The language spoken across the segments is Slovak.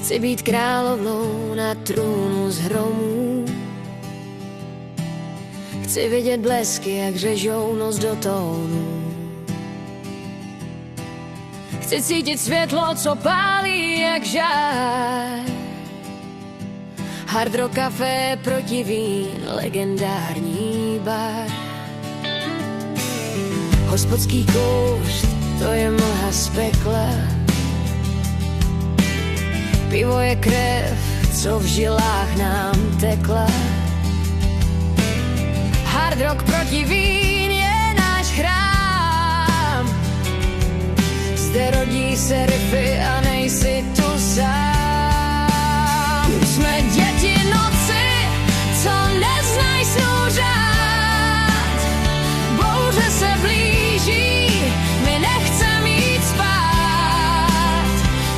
Chci být královnou na trůnu z hromů. Chci vidět blesky, jak řežou noc do tónu. Chci cítit světlo, co pálí jak žár. Hard Rock Café proti vín, legendární bar. Hospodský kouř, to je mlha z pekla. Pivo je krev, co v žilách nám tekla. Hard rock proti vín je náš chrám. Zde rodí se riffy a nejsi tu sám. Jsme děti noci, co neznají snů řád. Bouře se blíží, my nechcem jít spát.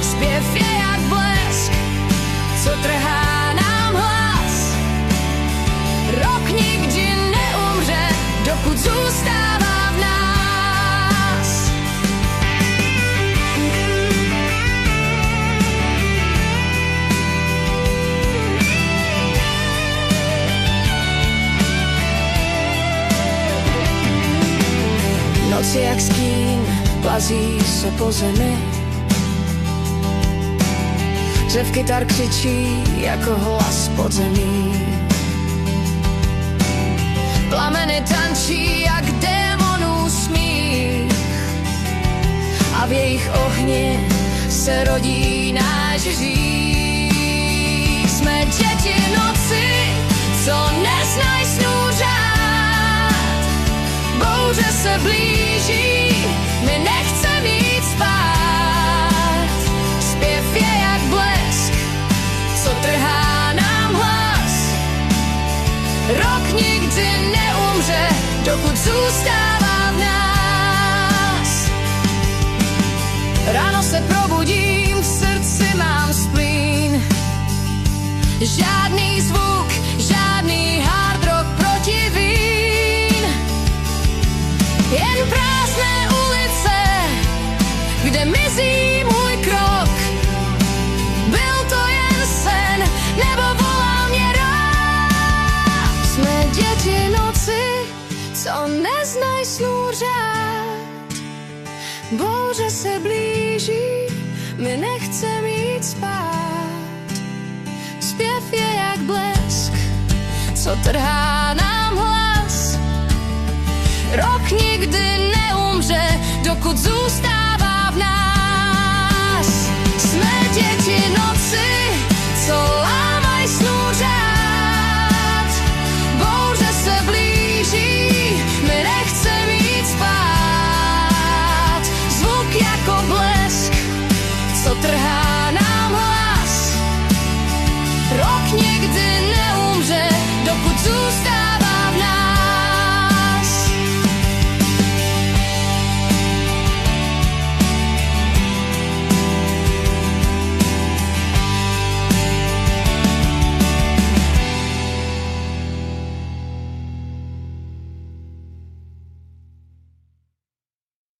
Zpěv je jak blesk, co trhá nám hlas. Rok nikdy neumře, dokud zůstává v nás. Noc je jak stín, plazí se po zemi. Řev kytar křičí jako hlas podzemí. Plameny tančí jak démonů smích a v jejich ohni se rodí náš hřích. Jsme děti noci, co neznají snů řád. Bouře se blíží, my nechcem jít spát. Zpěv je jak blesk, co trhá nám hlas. Rok nikdy neumře, dokud zůstává v nás. Ráno se probudím, v srdci mám splín. Žádný zvuk, žádný hard rock proti vín. Jen prázdné ulice, kde mizí můj krok. Byl to jen sen, nebo volá mě rok. Jsme děti noci, co neznají snů řád. Bouře se blíží, my nechcem jít spát. Zpěv je jak blesk, co trhá nám hlas. Rok nikdy neumře, dokud zůstává v nás. Jsme děti noci, co lámají snů řád. Bouře se blíží, my nechcem jít spát. Zvuk jako blesk, co trhá